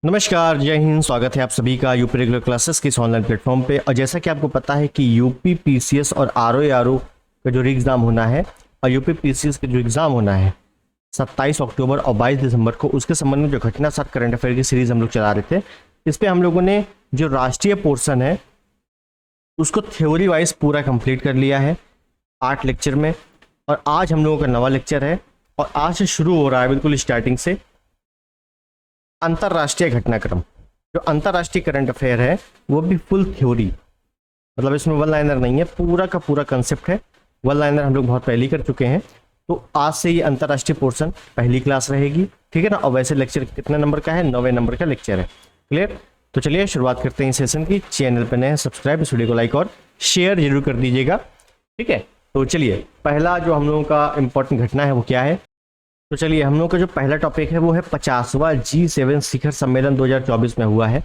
नमस्कार, जय हिंद। स्वागत है आप सभी का यूपी रेगुलर क्लासेस के इस ऑनलाइन प्लेटफॉर्म पे। और जैसा कि आपको पता है कि यूपी पीसीएस और आरओ का जो एग्ज़ाम होना है और यूपी पीसीएस का जो एग्ज़ाम होना है 27 अक्टूबर और 22 दिसंबर को, उसके संबंध में जो घटना साथ करंट अफेयर की सीरीज हम लोग चला रहे थे, इस पर हम लोगों ने जो राष्ट्रीय पोर्शन है उसको थ्योरी वाइज पूरा कंप्लीट कर लिया है 8 लेक्चर में। और आज हम लोगों का नवा लेक्चर है और आज से शुरू हो रहा है बिल्कुल स्टार्टिंग से अंतरराष्ट्रीय घटनाक्रम। जो अंतरराष्ट्रीय करंट अफेयर है वो भी फुल थ्योरी, मतलब इसमें वन लाइनर नहीं है, पूरा का पूरा कंसेप्ट है। वन लाइनर हम लोग बहुत पहले ही कर चुके हैं, तो आज से ये अंतरराष्ट्रीय पोर्शन पहली क्लास रहेगी, ठीक है ना। और वैसे लेक्चर कितने नंबर का है? 9वें नंबर का लेक्चर है। क्लियर? तो चलिए शुरुआत करते हैं इस सेशन की। चैनल पर नए हैं सब्सक्राइब, इस वीडियो को लाइक और शेयर जरूर कर दीजिएगा, ठीक है। तो चलिए, पहला जो हम लोगों का इंपॉर्टेंट घटना है वो क्या है? तो चलिए, हम लोग का जो पहला टॉपिक है वो है 50वां G7 शिखर सम्मेलन 2024 में हुआ है।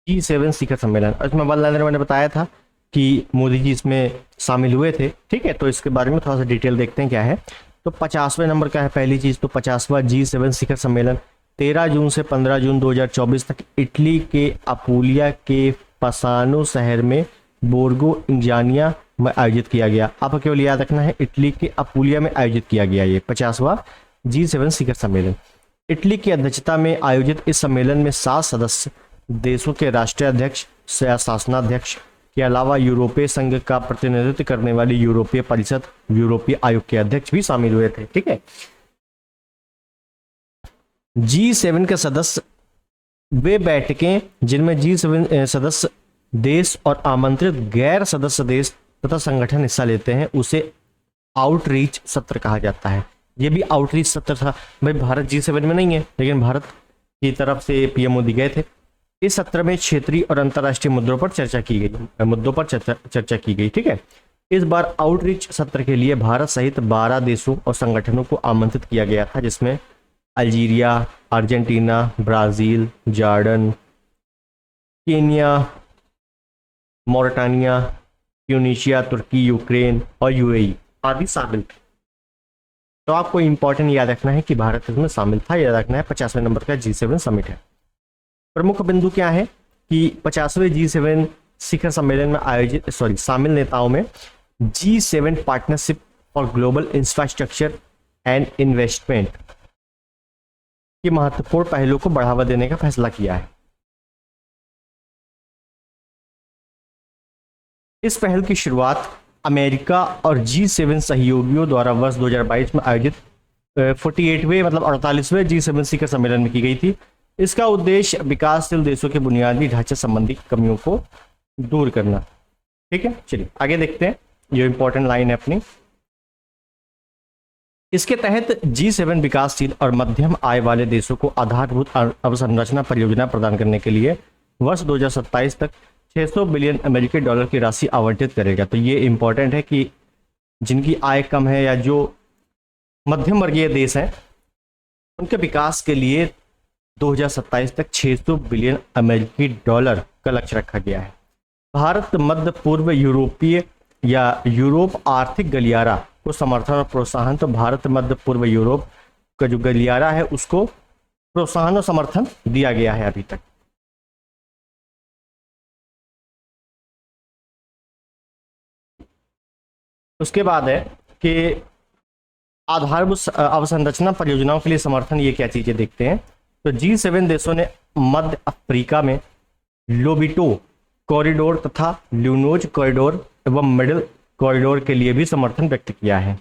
G7 शिखर सम्मेलन, और इसमें वन लाइनर मैंने बताया था कि मोदी जी इसमें शामिल हुए थे, ठीक है। तो इसके बारे में थोड़ा सा डिटेल देखते हैं क्या है। तो 50वें नंबर का है पहली चीज़, तो 50वां G7 शिखर सम्मेलन 13 जून से 15 जून 2024 तक इटली के अपुलिया के पसानो शहर में बोर्गो इंजानिया में आयोजित किया गया। आपको केवल याद रखना है, इटली के अपुलिया में आयोजित किया गया ये 50वां G7 शिखर सम्मेलन। इटली की अध्यक्षता में आयोजित इस सम्मेलन में 7 सदस्य देशों के राष्ट्रीय अध्यक्ष या शासनाध्यक्ष के अलावा यूरोपीय संघ का प्रतिनिधित्व करने वाली यूरोपीय परिषद, यूरोपीय आयोग के अध्यक्ष भी शामिल हुए थे, ठीक है। G7 के सदस्य वे बैठकें जिनमें G7 सदस्य देश और आमंत्रित गैर सदस्य देश तथा संगठन हिस्सा लेते हैं उसे आउटरीच सत्र कहा जाता है। ये भी आउटरीच सत्र था भाई, भारत G7 में नहीं है लेकिन भारत की तरफ से पीएम मोदी गए थे। इस सत्र में क्षेत्रीय और अंतर्राष्ट्रीय मुद्दों पर चर्चा की गई, ठीक है। इस बार आउटरीच सत्र के लिए भारत सहित 12 देशों और संगठनों को आमंत्रित किया गया था, जिसमें Algeria, Argentina, Brazil, Jordan, Kenya, Mauritania, Tunisia, तुर्की, यूक्रेन और यूएई आदि शामिल थे। तो आपको इंपॉर्टेंट याद रखना है कि भारत इसमें शामिल था, याद रखना है। 50वें नंबर का G7 समिट है। प्रमुख बिंदु क्या है कि 50वें G7 शिखर सम्मेलन में आयोजित शामिल नेताओं में G7 partnership for global infrastructure and investment के महत्वपूर्ण पहलू को बढ़ावा देने का फैसला किया है। इस पहल की शुरुआत अमेरिका और G7 सहयोगियों द्वारा वर्ष 2022 में आयोजित 48वें मतलब 48वें G7 शिखर सम्मेलन में की गई थी। इसका उद्देश्य विकासशील देशों के बुनियादी ढांचे संबंधी कमियों को दूर करना, ठीक है। चलिए आगे देखते हैं, ये इंपॉर्टेंट लाइन है अपनी। इसके तहत G7 विकासशील और मध्यम आय वाले देशों को आधारभूत अवसंरचना परियोजना प्रदान करने के लिए वर्ष 2027 तक 600 बिलियन अमेरिकी डॉलर की राशि आवंटित करेगा। तो ये इंपॉर्टेंट है कि जिनकी आय कम है या जो मध्यम वर्गीय देश हैं उनके विकास के लिए 2027 तक 600 बिलियन अमेरिकी डॉलर का लक्ष्य रखा गया है। भारत मध्य पूर्व यूरोपीय या यूरोप आर्थिक गलियारा को समर्थन और प्रोत्साहन, तो भारत मध्य पूर्व यूरोप का जो गलियारा है उसको प्रोत्साहन और समर्थन दिया गया है अभी तक। उसके बाद है कि आधारभूत अवसंरचना परियोजनाओं के लिए समर्थन, ये क्या चीजें देखते हैं। तो G7 देशों ने मध्य अफ्रीका में लोबिटो कॉरिडोर तथा ल्यूनोज कॉरिडोर एवं मिडिल कॉरिडोर के लिए भी समर्थन व्यक्त किया है।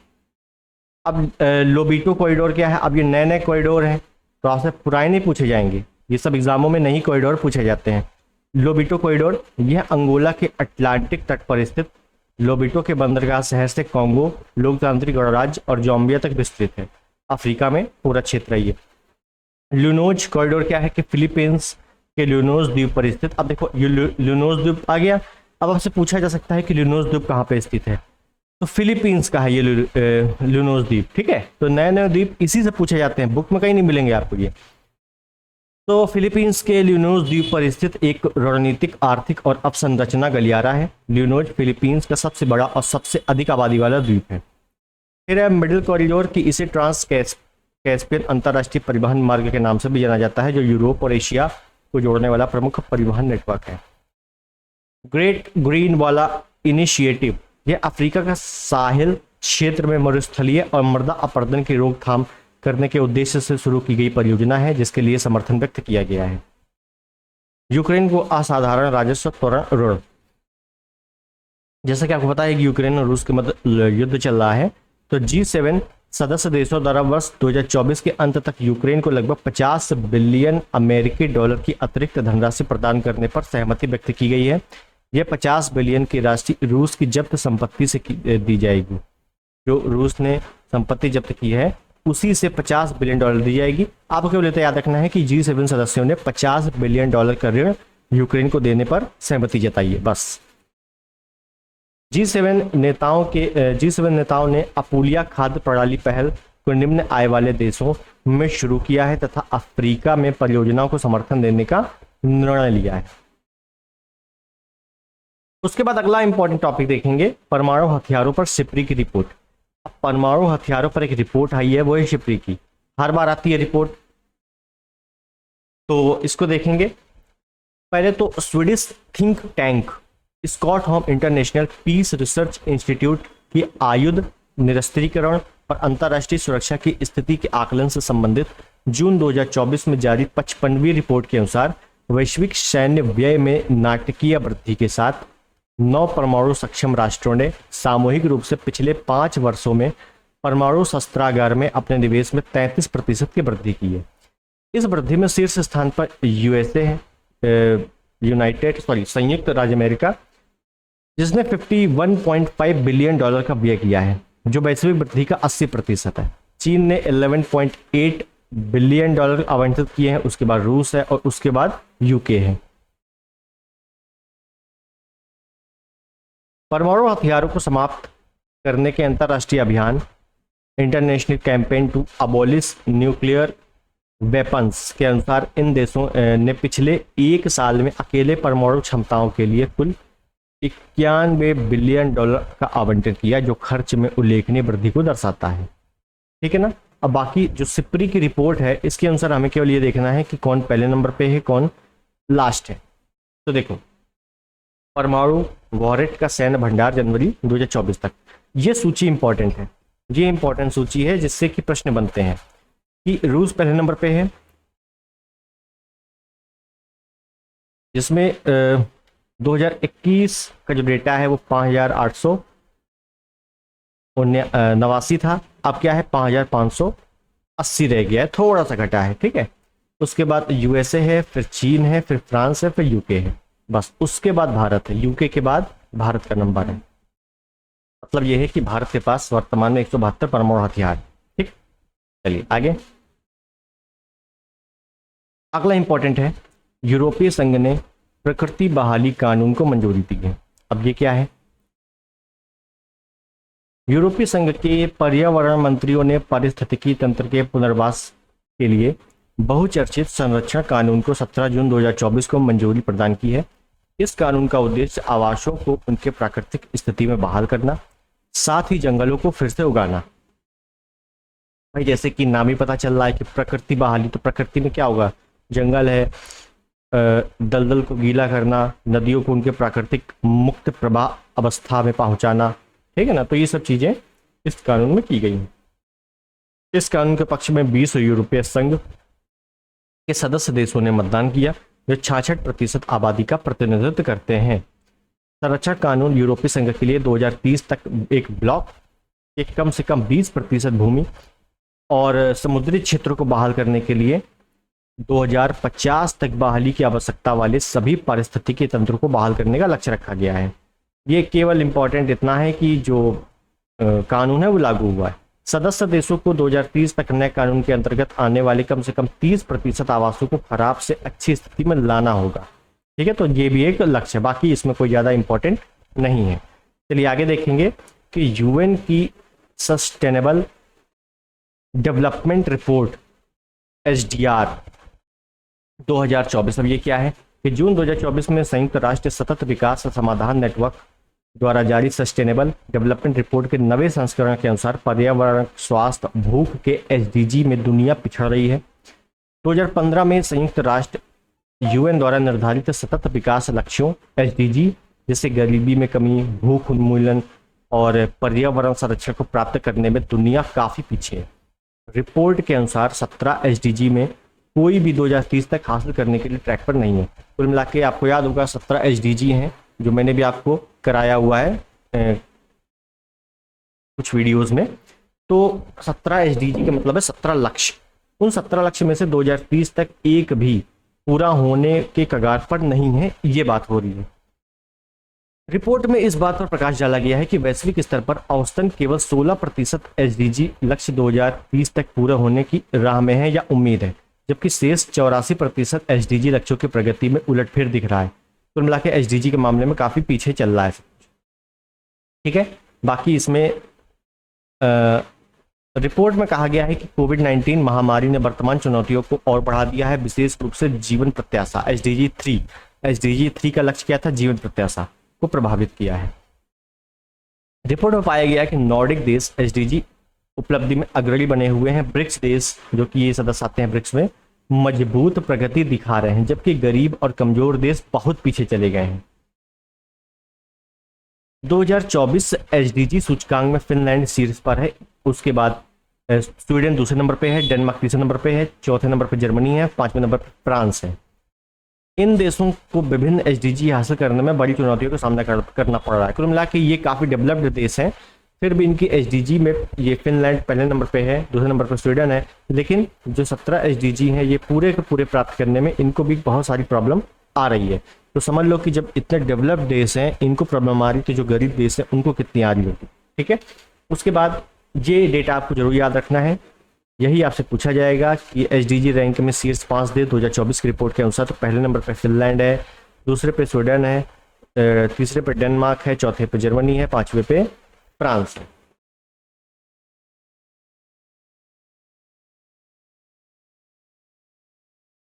अब लोबिटो कॉरिडोर क्या है? अब ये नए नए कॉरिडोर हैं तो आपसे पुराने नहीं पूछे जाएंगे, ये सब एग्जामों में नई कॉरिडोर पूछे जाते हैं। लोबिटो कॉरिडोर यह अंगोला के अटलांटिक तट पर स्थित लोबिटो के बंदरगाह शहर से कॉन्गो लोकतांत्रिक गणराज्य और जाम्बिया तक विस्तृत है। अफ्रीका में पूरा क्षेत्र है ये। ल्यूनोज कॉरिडोर क्या है कि फिलीपींस के ल्यूनोज द्वीप पर स्थित। अब देखो ये ल्यूनोज द्वीप आ गया। अब आपसे पूछा जा सकता है कि ल्यूनोज द्वीप कहाँ पे स्थित है, तो फिलीपींस का है ये ल्यूनोज द्वीप, ठीक है। तो नए नए द्वीप इसी से पूछे जाते हैं, बुक में कहीं नहीं मिलेंगे आपको ये। तो फिलीपींस के ल्यूनोज द्वीप पर स्थित एक रणनीतिक, आर्थिक और अवसंरचना गलियारा है। ल्यूनोज फिलीपींस का सबसे बड़ा और सबसे अधिक आबादी वाला द्वीप है। फिर है मिडिल कॉरिडोर की इसे ट्रांस कैस्पियन अंतर्राष्ट्रीय परिवहन मार्ग के नाम से भी जाना जाता है, जो यूरोप और एशिया को जोड़ने वाला प्रमुख परिवहन नेटवर्क है। ग्रेट ग्रीन वाला इनिशिएटिव, यह अफ्रीका का साहिल क्षेत्र में मरुस्थलीय और मृदा अपरदन की रोकथाम करने के उद्देश्य से शुरू की गई परियोजना है, जिसके लिए समर्थन व्यक्त किया गया है। यूक्रेन को असाधारण राजस्व त्वरण ऋण, जैसा कि आपको पता है कि यूक्रेन और रूस के मध्य युद्ध चल रहा है, तो G7 सदस्य देशों द्वारा वर्ष 2024 के अंत तक यूक्रेन को लगभग 50 बिलियन अमेरिकी डॉलर की अतिरिक्त धनराशि प्रदान करने पर सहमति व्यक्त की गई है। यह 50 बिलियन की राशि रूस की जब्त संपत्ति से दी जाएगी। जो रूस ने संपत्ति जब्त की है उसी से 50 बिलियन डॉलर दी जाएगी। आपको केवल इतना याद रखना है कि G7 सदस्यों ने 50 बिलियन डॉलर का ऋण यूक्रेन को देने पर सहमति जताई है। बस G7 नेताओं ने अपूलिया खाद्य प्रणाली पहल को निम्न आय वाले देशों में शुरू किया है तथा अफ्रीका में परियोजनाओं को समर्थन देने का निर्णय लिया है। उसके बाद अगला इंपॉर्टेंट टॉपिक देखेंगे, परमाणु हथियारों पर सिप्री की रिपोर्ट। परमाणु हथियारों पर एक रिपोर्ट आई है, वो है सिप्री की। हर बार आती है रिपोर्ट, तो इसको देखेंगे। पहले तो Swedish think tank Stockholm international peace research institute की आयुध निरस्त्रीकरण और अंतर्राष्ट्रीय सुरक्षा की स्थिति के आकलन से संबंधित जून 2024 में जारी 55वीं रिपोर्ट के अनुसार वैश्विक सैन्य व्यय में नाटकीय वृद्धि के साथ 9 परमाणु सक्षम राष्ट्रों ने सामूहिक रूप से पिछले 5 वर्षों में परमाणु शस्त्रागार में अपने निवेश में 33% की वृद्धि की है। इस वृद्धि में शीर्ष स्थान पर यूएसए है, संयुक्त राज्य अमेरिका, जिसने 51.5 बिलियन डॉलर का व्यय किया है, जो वैश्विक वृद्धि का 80% है। चीन ने 11.8 बिलियन डॉलर आवंटित किए हैं, उसके बाद रूस है और उसके बाद यूके है। परमाणु हथियारों को समाप्त करने के अंतर्राष्ट्रीय अभियान international campaign to abolish nuclear weapons के अनुसार इन देशों ने पिछले 1 साल में अकेले परमाणु क्षमताओं के लिए कुल 91 बिलियन डॉलर का आवंटन किया, जो खर्च में उल्लेखनीय वृद्धि को दर्शाता है। ठीक है ना। अब बाकी जो सिप्री की रिपोर्ट है इसके अनुसार हमें केवल ये देखना है कि कौन पहले नंबर पे है, कौन लास्ट है। तो देखो, परमाणु वॉरेट का सैन्य भंडार जनवरी 2024 तक, ये सूची इंपॉर्टेंट है। ये इंपॉर्टेंट सूची है जिससे कि प्रश्न बनते हैं कि रूस पहले नंबर पे है, जिसमें 2021 का जो डेटा है वो 5889 था। अब क्या है, 5580 रह गया है, थोड़ा सा घटा है। ठीक है। उसके बाद यूएसए है, फिर चीन है, फिर फ्रांस है, फिर यूके है। बस उसके बाद भारत है। यूके के बाद भारत का नंबर है। मतलब यह है कि भारत के पास वर्तमान में 172 परमाणु हथियार। ठीक, चलिए आगे। अगला इंपॉर्टेंट है, यूरोपीय संघ ने प्रकृति बहाली कानून को मंजूरी दी है। अब ये क्या है, यूरोपीय संघ के पर्यावरण मंत्रियों ने पारिस्थितिकी तंत्र के पुनर्वास के लिए बहुचर्चित संरक्षण कानून को 17 जून 2024 को मंजूरी प्रदान की है। इस कानून का उद्देश्य आवासों को उनके प्राकृतिक स्थिति में बहाल करना, साथ ही जंगलों को फिर से उगाना। भाई जैसे कि नाम ही पता चल रहा है कि प्रकृति बहाली, तो प्रकृति में क्या होगा, जंगल है, दलदल को गीला करना, नदियों को उनके प्राकृतिक मुक्त प्रवाह अवस्था में पहुंचाना। ठीक है ना। तो ये सब चीजें इस कानून में की गई हैं। इस कानून के पक्ष में 20 यूरोपीय संघ के सदस्य देशों ने मतदान किया, जो 66% आबादी का प्रतिनिधित्व करते हैं। संरक्षण कानून यूरोपीय संघ के लिए 2030 तक एक ब्लॉक के कम से कम 20% भूमि और समुद्री क्षेत्रों को बहाल करने के लिए 2050 तक बहाली की आवश्यकता वाले सभी पारिस्थितिकी तंत्र को बहाल करने का लक्ष्य रखा गया है। ये केवल इंपॉर्टेंट इतना है कि जो कानून है वो लागू हुआ है। सदस्य देशों को 2030 तक नए कानून के अंतर्गत आने वाले कम से कम 30% आवासों को खराब से अच्छी स्थिति में लाना होगा। ठीक है। तो ये भी एक लक्ष्य है, बाकी इसमें कोई ज़्यादा इंपॉर्टेंट नहीं है। चलिए आगे देखेंगे कि यूएन की सस्टेनेबल डेवलपमेंट रिपोर्ट SDR 2024। अब ये क्या है कि जून 2024 में संयुक्त राष्ट्र सतत विकास समाधान नेटवर्क द्वारा जारी सस्टेनेबल डेवलपमेंट रिपोर्ट के 9वें संस्करण के अनुसार पर्यावरण, स्वास्थ्य, भूख के SDG में दुनिया पिछड़ रही है। 2015 में संयुक्त राष्ट्र यूएन द्वारा निर्धारित सतत विकास लक्ष्यों एसडीजी, जैसे गरीबी में कमी, भूख उन्मूलन और पर्यावरण संरक्षण को प्राप्त करने में दुनिया काफी पीछे है। रिपोर्ट के अनुसार 17 एसडीजी में कोई भी 2030 तक हासिल करने के लिए ट्रैक पर नहीं है। कुल मिला के आपको याद होगा 17 एसडीजी हैं, जो मैंने भी आपको कराया हुआ है कुछ वीडियोस में। तो 17 एसडीजी का मतलब है 17 लक्ष्य। उन 17 लक्ष्य में से 2030 तक एक भी पूरा होने के कगार पर नहीं है, ये बात हो रही है। रिपोर्ट में इस बात पर प्रकाश डाला गया है कि वैश्विक स्तर पर औसतन केवल 16% एसडीजी लक्ष्य 2030 तक पूरा होने की राह में है या उम्मीद है, जबकि शेष 84% एसडीजी लक्ष्यों की प्रगति में उलटफेर दिख रहा है। कुल मिला के एसडीजी के मामले में काफी पीछे चल रहा है सब कुछ। ठीक है, बाकी इसमें रिपोर्ट में कहा गया है कि कोविड-19 महामारी ने वर्तमान चुनौतियों को और बढ़ा दिया है, विशेष रूप से जीवन प्रत्याशा एसडीजी 3 का लक्ष्य क्या था, जीवन प्रत्याशा को प्रभावित किया है। रिपोर्ट में पाया गया कि नॉर्डिक देश एसडीजी उपलब्धि में अग्रणी बने हुए हैं। ब्रिक्स देश, जो कि ये सदस्य आते हैं ब्रिक्स में, मजबूत प्रगति दिखा रहे हैं, जबकि गरीब और कमजोर देश बहुत पीछे चले गए हैं। 2024 एसडीजी सूचकांक में फिनलैंड शीर्ष पर है, उसके बाद स्वीडन दूसरे नंबर पे है, डेनमार्क तीसरे नंबर पे है, चौथे नंबर पे जर्मनी है, पांचवें नंबर पे फ्रांस है। इन देशों को विभिन्न एसडीजी हासिल करने में बड़ी चुनौतियों का सामना करना पड़ रहा है। कुल मिला के ये काफी डेवलप्ड देश हैं, फिर भी इनकी एसडीजी में ये फिनलैंड पहले नंबर पे है, दूसरे नंबर पे स्वीडन है, लेकिन जो 17 एसडीजी हैं ये पूरे के पूरे प्राप्त करने में इनको भी बहुत सारी प्रॉब्लम आ रही है। तो समझ लो कि जब इतने डेवलप्ड देश हैं इनको प्रॉब्लम आ रही, तो जो गरीब देश है उनको कितनी आ रही होगी। ठीक है, उसके बाद ये डेटा आपको जरूर याद रखना है, यही आपसे पूछा जाएगा कि एसडीजी रैंक में शीर्ष 5 देश 2024 की रिपोर्ट के अनुसार। तो पहले नंबर पे फिनलैंड है, दूसरे पे स्वीडन है, तीसरे पे डेनमार्क है, चौथे पे जर्मनी है, पांचवे पे फ्रांस है।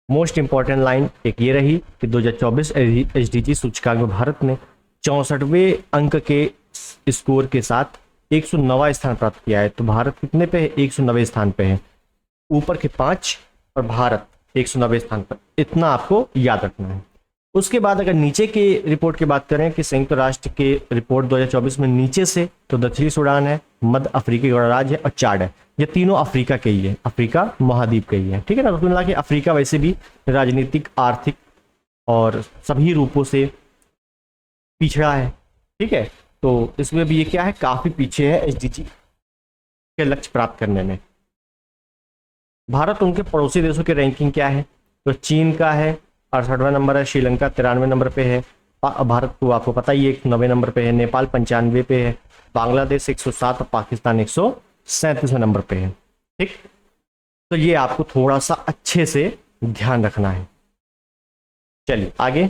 मोस्ट इंपॉर्टेंट लाइन एक ये रही कि 2024 एसडीजी सूचकांक में भारत ने 64वें अंक के स्कोर के साथ 109वां स्थान प्राप्त किया है। तो भारत कितने पे है, 109वें स्थान पे है, ऊपर के 5 और भारत 109वें स्थान पर, इतना आपको याद रखना है। उसके बाद अगर नीचे के रिपोर्ट की बात करें कि संयुक्त राष्ट्र के रिपोर्ट 2024 में नीचे से, तो दक्षिणी सूडान है, मध्य अफ्रीकी गणराज्य है और चाड है। ये तीनों अफ्रीका के ही है, अफ्रीका महाद्वीप के ही है। ठीक है ना, तो मिला के अफ्रीका वैसे भी राजनीतिक, आर्थिक और सभी रूपों से पिछड़ा है। ठीक है, तो इसमें भी ये क्या है, काफी पीछे है एसडीजी के लक्ष्य प्राप्त करने में। भारत उनके पड़ोसी देशों की रैंकिंग क्या है, तो चीन का है 68वां नंबर है, श्रीलंका 93वें नंबर पे है, भारत को आपको पता ही है 190वें नंबर पे है, नेपाल 95 पे है, बांग्लादेश 107 और पाकिस्तान 137वें नंबर पे है। ठीक, तो ये आपको थोड़ा सा अच्छे से ध्यान रखना है। चलिए आगे,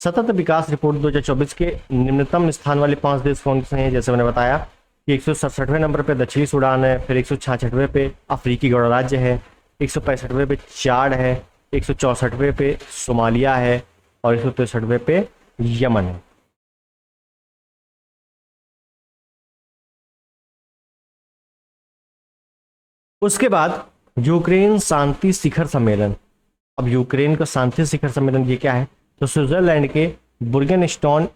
सतत विकास रिपोर्ट 2024 के निम्नतम स्थान वाले 5 देश कौन से हैं। जैसे मैंने बताया कि 167वें नंबर पे दक्षिणी सूडान है, फिर 166वें पे अफ्रीकी गणराज्य है, 165वें पे चाड है, 164वें पे सोमालिया है और 163वें पे यमन है। उसके बाद यूक्रेन शांति शिखर सम्मेलन। अब यूक्रेन का शांति शिखर सम्मेलन ये क्या है, तो स्विट्जरलैंड के बुर्गेनस्टॉन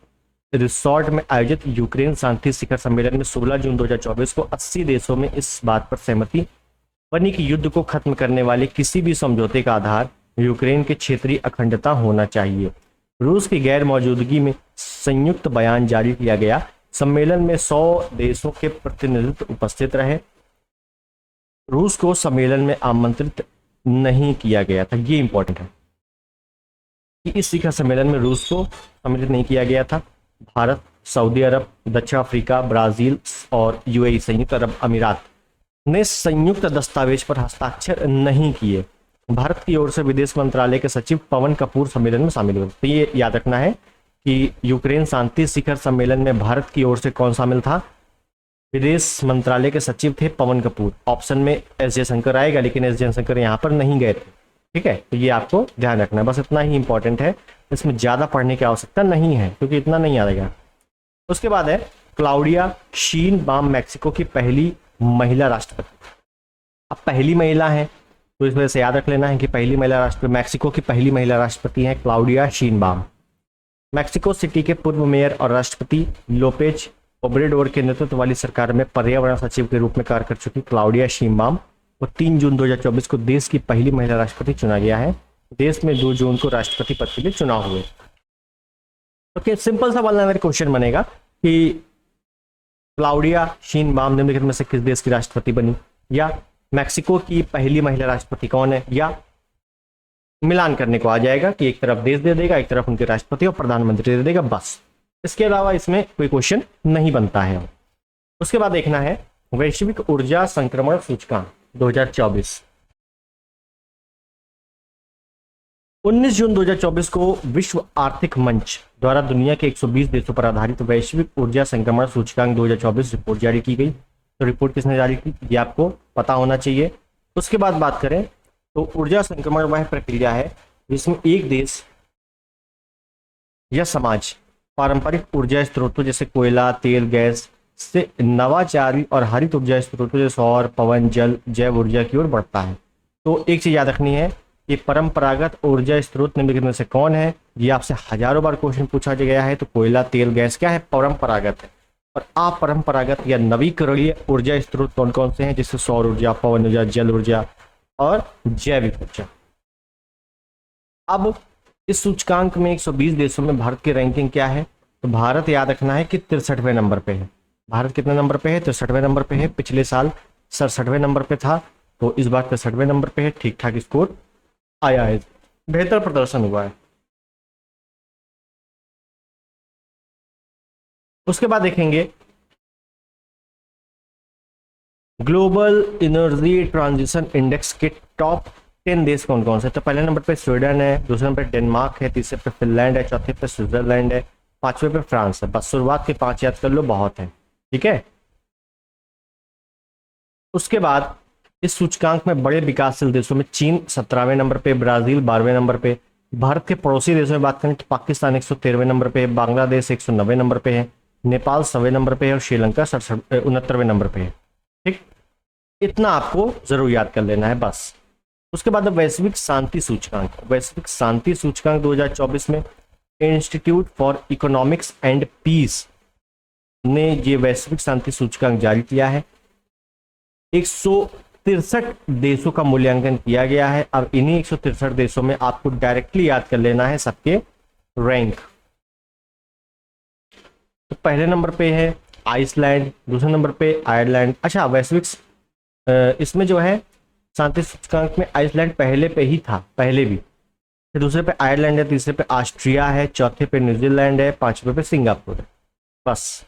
रिसोर्ट में आयोजित यूक्रेन शांति शिखर सम्मेलन में 16 जून 2024 को 80 देशों में इस बात पर सहमति बनी कि युद्ध को खत्म करने वाले किसी भी समझौते का आधार यूक्रेन के क्षेत्रीय अखंडता होना चाहिए। रूस की गैर मौजूदगी में संयुक्त बयान जारी किया गया। सम्मेलन में 100 देशों के प्रतिनिधित्व उपस्थित रहे। रूस को सम्मेलन में आमंत्रित नहीं किया गया था, ये इंपॉर्टेंट है कि इस शिखर सम्मेलन में रूस को सम्मिलित नहीं किया गया था। भारत, सऊदी अरब, दक्षिण अफ्रीका, ब्राजील और यूएई संयुक्त अरब अमीरात ने संयुक्त दस्तावेज पर हस्ताक्षर नहीं किए। भारत की ओर से विदेश मंत्रालय के सचिव पवन कपूर सम्मेलन में शामिल हुए। तो ये याद रखना है कि यूक्रेन शांति शिखर सम्मेलन में भारत की ओर से कौन शामिल था, विदेश मंत्रालय के सचिव थे पवन कपूर। ऑप्शन में एस जयशंकर आएगा, लेकिन एस जयशंकर यहाँ पर नहीं गए थे। ठीक है, तो ये आपको ध्यान रखना है, बस इतना ही इंपॉर्टेंट है, इसमें ज्यादा पढ़ने की आवश्यकता नहीं है क्योंकि इतना नहीं आएगा। उसके बाद है क्लाउडिया शीनबाम मैक्सिको की पहली महिला राष्ट्रपति। अब पहली महिला है तो इस वजह से याद रख लेना है कि पहली महिला राष्ट्रपति, मैक्सिको की पहली महिला राष्ट्रपति हैं क्लाउडिया शीनबाम। मैक्सिको सिटी के पूर्व मेयर और राष्ट्रपति लोपेज ओब्रेडोर के नेतृत्व वाली सरकार में पर्यावरण सचिव के रूप में कार्य कर चुकी क्लाउडिया शीनबाम को 3 जून 2024 को देश की पहली महिला राष्ट्रपति चुना गया है। देश में 2 जून को राष्ट्रपति पद के लिए चुनाव हुए। ओके, सिंपल सा वाला क्वेश्चन बनेगा कि क्लाउडिया शीनबाम निम्नलिखित में से किस देश की राष्ट्रपति बनी, या मैक्सिको की पहली महिला राष्ट्रपति कौन है, या मिलान करने को आ जाएगा कि एक तरफ देश दे देगा, एक तरफ उनके राष्ट्रपति और प्रधानमंत्री दे देगा, बस। इसके अलावा इसमें कोई क्वेश्चन नहीं बनता है। उसके बाद देखना है वैश्विक ऊर्जा संक्रमण सूचकांक 2024। 19 जून 2024 को विश्व आर्थिक मंच द्वारा दुनिया के 120 देशों पर आधारित वैश्विक ऊर्जा संक्रमण सूचकांक 2024 रिपोर्ट जारी की गई। तो रिपोर्ट किसने जारी की, ये आपको पता होना चाहिए। उसके बाद बात करें तो ऊर्जा संक्रमण वह प्रक्रिया है जिसमें एक देश या समाज पारंपरिक ऊर्जा स्रोतों जैसे कोयला, तेल, गैस से नवाचारी और हरित ऊर्जा स्रोतों जैसे सौर, पवन, जल, जैव ऊर्जा की ओर बढ़ता है। तो एक चीज याद रखनी है कि परंपरागत ऊर्जा स्रोत निम्नलिखित में से कौन है। ये आपसे हजारों बार क्वेश्चन पूछा गया है। तो कोयला, तेल, गैस क्या है, परंपरागत है। और अपरंपरागत या नवीकरणीय ऊर्जा स्रोत कौन कौन से हैं, जैसे सौर ऊर्जा, पवन ऊर्जा, जल ऊर्जा और जैविक ऊर्जा। अब इस सूचकांक में 120 देशों में भारत की रैंकिंग क्या है। तो भारत याद रखना है कि 63वें नंबर पे है। भारत कितने नंबर पे है, 63वें नंबर पे है। पिछले साल 67वें नंबर पे था, तो इस बार 63वें नंबर पे है। ठीक ठाक स्कोर आया है, बेहतर प्रदर्शन हुआ है। उसके बाद देखेंगे ग्लोबल एनर्जी ट्रांजिशन इंडेक्स के टॉप 10 देश कौन कौन से। तो पहले नंबर पे स्वीडन है, दूसरे नंबर पे डेनमार्क है, तीसरे पे फिनलैंड है, चौथे पे स्विट्जरलैंड है, पांचवें पे फ्रांस है। बस शुरुआत के 5 याद कर लो, बहुत है। ठीक है। उसके बाद इस सूचकांक में बड़े विकासशील देशों में चीन 17वें नंबर पे, ब्राजील 12वें नंबर पे। भारत के पड़ोसी देशों में बात करें तो पाकिस्तान 113वें नंबर पे है, बांग्लादेश 190वें नंबर पे है, नेपाल 100वें नंबर पे है और श्रीलंका 69वें नंबर पे है। ठीक, इतना आपको जरूर याद कर लेना है बस। उसके बाद वैश्विक शांति सूचकांक। वैश्विक शांति सूचकांक 2024 में institute for economics and peace ने ये वैश्विक शांति सूचकांक जारी किया है। 163 देशों का मूल्यांकन किया गया है। अब इन्हीं 163 देशों में आपको डायरेक्टली याद कर लेना है सबके रैंक। तो पहले नंबर पे है आइसलैंड, दूसरे नंबर पे आयरलैंड। अच्छा, वैश्विक इसमें जो है शांति सूचकांक में आइसलैंड पहले पे ही था, पहले भी। फिर दूसरे पे आयरलैंड है, तीसरे पे ऑस्ट्रिया है, चौथे पे न्यूजीलैंड है, पांचवे पे सिंगापुर है, बस।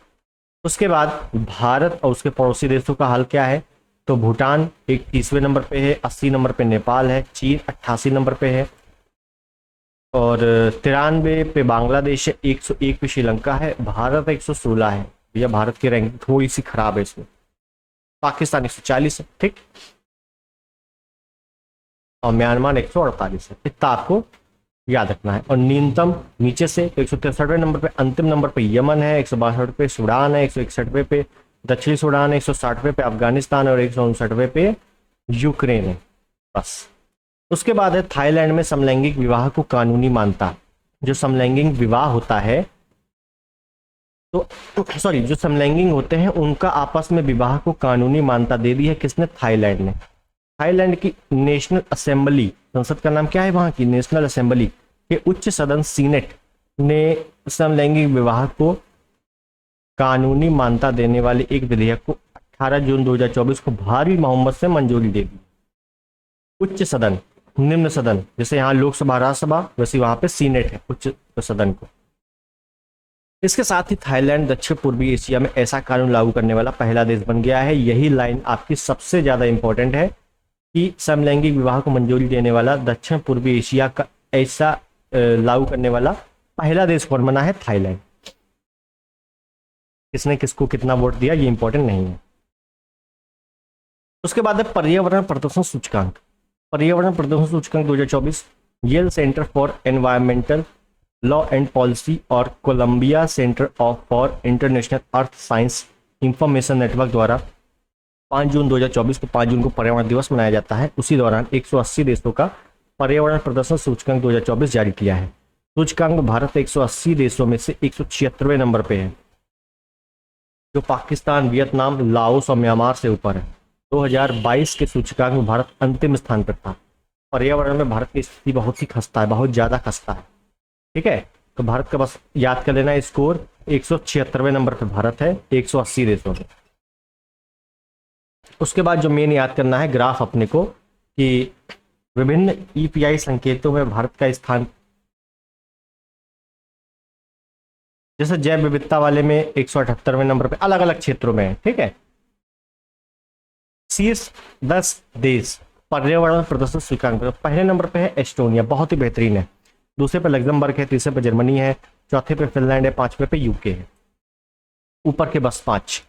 उसके बाद भारत और उसके पड़ोसी देशों का हाल क्या है। तो भूटान 31वें नंबर पे है, 80 नंबर पे नेपाल है, चीन 88 नंबर पे है और 93 पे बांग्लादेश है, 101 पे श्रीलंका है, भारत 116 है। भैया भारत की रैंकिंग थोड़ी सी खराब है इसमें। पाकिस्तान 140 है, ठीक, और म्यांमार 148 है। इतना आपको याद रखना है। और न्यूनतम नीचे से 163वें नंबर पे, अंतिम नंबर पे यमन है, 162 पे सूडान है, 161वें पे दक्षिणी सूडान है, 160वें पे अफगानिस्तान और 159वें पे यूक्रेन है, बस। उसके बाद है थाईलैंड में समलैंगिक विवाह को कानूनी मान्यता। जो समलैंगिक विवाह होता है तो जो समलैंगिक होते हैं उनका आपस में विवाह को कानूनी मान्यता दे दी है किसने, थाईलैंड ने। थाईलैंड की नेशनल असेंबली, संसद का नाम क्या है वहां की, नेशनल असेंबली के उच्च सदन सीनेट ने समलैंगिक विवाह को कानूनी मान्यता देने वाले एक विधेयक को 18 जून 2024 को भारी बहुमत से मंजूरी दे दी। उच्च सदन, निम्न सदन, जैसे यहाँ लोकसभा राज्यसभा वैसे वहां पे सीनेट है, उच्च सदन को। इसके साथ ही थाईलैंड दक्षिण पूर्वी एशिया में ऐसा कानून लागू करने वाला पहला देश बन गया है। यही लाइन आपकी सबसे ज्यादा इंपॉर्टेंट है कि समलैंगिक विवाह को मंजूरी देने वाला दक्षिण पूर्वी एशिया का ऐसा लागू करने वाला पहला देश कौन बना है, थाईलैंड। किसने किसको कितना वोट दिया ये इंपॉर्टेंट नहीं है। उसके बाद है पर्यावरण प्रदूषण सूचकांक। पर्यावरण प्रदूषण सूचकांक 2024 Yale centre for environmental law and policy और Columbia centre for international earth science information network द्वारा 5 जून 2024 को 5 जून को पर्यावरण दिवस मनाया जाता है। उसी दौरान 180 देशों का पर्यावरण प्रदर्शन सूचकांक 2024 जारी किया है। सूचकांक में भारत 180 देशों में से 176वें नंबर पे है, जो पाकिस्तान, वियतनाम, लाओस और म्यांमार से ऊपर है। 2022 के सूचकांक में भारत अंतिम स्थान पर था। पर्यावरण में भारत की स्थिति बहुत ही खस्ता है, बहुत ज्यादा खस्ता है। ठीक है, तो भारत का बस याद कर लेना स्कोर 176वें नंबर पर भारत है 180 देशों में। उसके बाद जो मेन याद करना है ग्राफ अपने को कि विभिन्न ईपीआई संकेतों में भारत का स्थान, जैसे जैव विविधता वाले में 178वें नंबर पे अलग अलग क्षेत्रों में है। ठीक है, शीर्ष 10 देश पर्यावरण प्रदर्शन सूचकांक पर पहले नंबर पे है एस्टोनिया, बहुत ही बेहतरीन है। दूसरे पे लग्जमबर्ग है, तीसरे पे जर्मनी है, चौथे पे फिनलैंड है, पांचवे पे यूके है। ऊपर के बस 5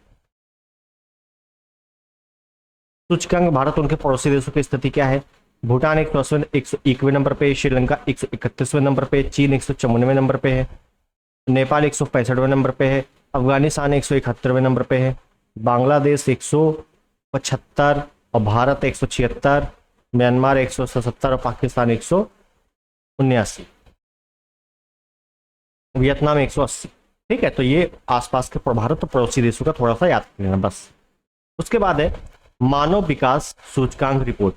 सूचकांक भारत उनके पड़ोसी देशों की स्थिति क्या है। भूटान 101वें नंबर पे, श्रीलंका 131वें नंबर पे, चीन 154वें नंबर पे है, नेपाल 165वें नंबर पे है, अफगानिस्तान 171वें नंबर पे है, बांग्लादेश 175 और भारत 176, म्यांमार 177 और पाकिस्तान 179, वियतनाम 180। ठीक है, तो ये आसपास के भारत और पड़ोसी देशों का थोड़ा सा याद करना बस। उसके बाद है मानव विकास सूचकांक रिपोर्ट।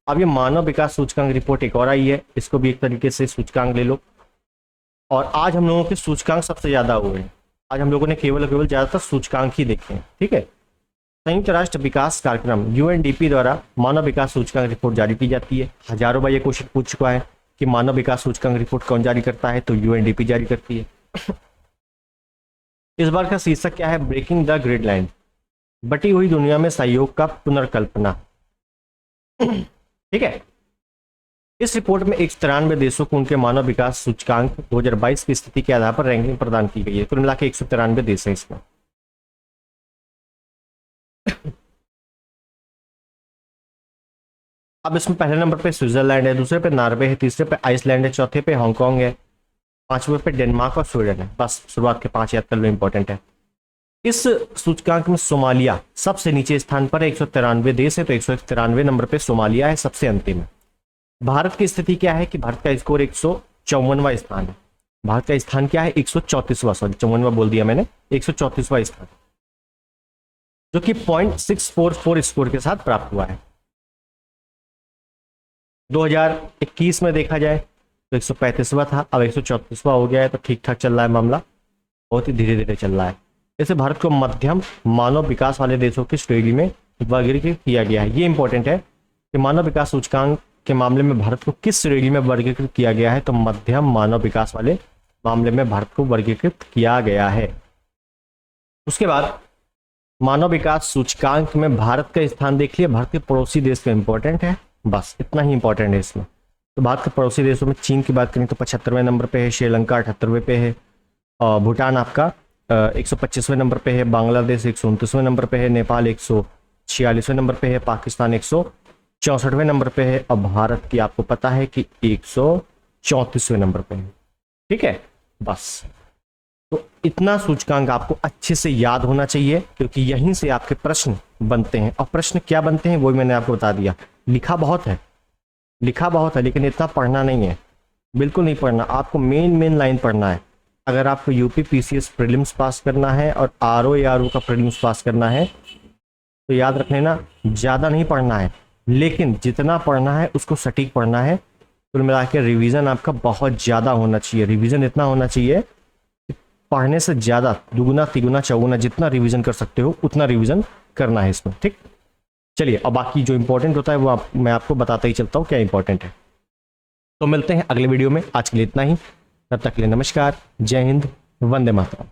अब ये मानव विकास सूचकांक रिपोर्ट एक और आई है, इसको भी एक तरीके से सूचकांक ले लो। और आज हम लोगों के सूचकांक सबसे ज्यादा हुए हैं। आज हम लोगों ने केवल ज्यादातर सूचकांक ही देखे हैं। ठीक है, संयुक्त राष्ट्र विकास कार्यक्रम यूएनडीपी द्वारा मानव विकास सूचकांक रिपोर्ट जारी की जाती है। हजारों बार ये क्वेश्चन पूछ चुका है कि मानव विकास सूचकांक रिपोर्ट कौन जारी करता है, तो यूएनडीपी जारी करती है। इस बार का शीर्षक क्या है, ब्रेकिंग द ग्रिड लाइन, बटी हुई दुनिया में सहयोग का पुनर्कल्पना। ठीक है, इस रिपोर्ट में 193 देशों को उनके मानव विकास सूचकांक 2022 की स्थिति के आधार पर रैंकिंग प्रदान की गई है। कुल मिला के 193 देश हैं इसमें। अब इसमें पहले नंबर पे स्विट्जरलैंड है, दूसरे पे नॉर्वे है, तीसरे पे आइसलैंड है, चौथे पे हांगकांग है, पांचवें पे डेनमार्क और स्वीडन है। बस शुरुआत के 5 याद कर लो, इंपॉर्टेंट है। इस सूचकांक में सोमालिया सबसे नीचे स्थान पर है, 193 देश है, तो 193 नंबर पे सोमालिया है, सबसे अंतिम है। भारत की स्थिति क्या है कि भारत का स्कोर 154वां स्थान है। भारत का स्थान क्या है, 134वां, सॉरी 54वां बोल दिया मैंने, 134वां स्थान, जो कि 0.644 स्कोर के साथ प्राप्त हुआ है। 2021 में देखा जाए तो 135वां था, अब 134वां हो गया है, तो ठीक ठाक चल रहा है मामला, बहुत ही धीरे धीरे चल रहा है। जैसे भारत को मध्यम मानव विकास वाले देशों की श्रेणी में वर्गीकृत किया गया है। ये इंपॉर्टेंट है कि मानव विकास सूचकांक के मामले में भारत को किस श्रेणी में वर्गीकृत किया गया है, तो मध्यम मानव विकास वाले मामले में भारत को वर्गीकृत किया गया है। उसके बाद मानव विकास सूचकांक में भारत का स्थान देख लिया, भारत के पड़ोसी देश का इंपॉर्टेंट है, बस इतना ही इंपॉर्टेंट है इसमें। तो भारत के पड़ोसी देशों में चीन की बात करें तो 75वें नंबर पे है, श्रीलंका 78वें पे है, और भूटान आपका 125वें नंबर पे है, बांग्लादेश 129वें नंबर पे है, नेपाल 146वें नंबर पे है, पाकिस्तान 164वें नंबर पे है, और भारत की आपको पता है कि 134वें नंबर पे है। ठीक है, बस तो इतना सूचकांक आपको अच्छे से याद होना चाहिए, क्योंकि यहीं से आपके प्रश्न बनते हैं। और प्रश्न क्या बनते हैं वो मैंने आपको बता दिया। लिखा बहुत है, लेकिन इतना पढ़ना नहीं है, बिल्कुल नहीं पढ़ना। आपको मेन लाइन पढ़ना है। अगर आपको यूपी पीसीएस प्रीलिम्स पास करना है और आरओ का प्रीलिम्स पास करना है, तो याद रख लेना, ज़्यादा नहीं पढ़ना है, लेकिन जितना पढ़ना है उसको सटीक पढ़ना है। कुल मिला के रिविज़न आपका बहुत ज़्यादा होना चाहिए। रिविज़न इतना होना चाहिए कि पढ़ने से ज़्यादा, दुगुना तिगुना चौगुना जितना रिविज़न कर सकते हो उतना रिविज़न करना है इसमें। ठीक, चलिए, और बाकी जो इंपॉर्टेंट होता है वो मैं आपको बताता ही चलता हूँ क्या इंपॉर्टेंट है। तो मिलते हैं अगले वीडियो में, आज के लिए इतना ही। तब तक के लिए नमस्कार, जय हिंद, वंदे मातरम।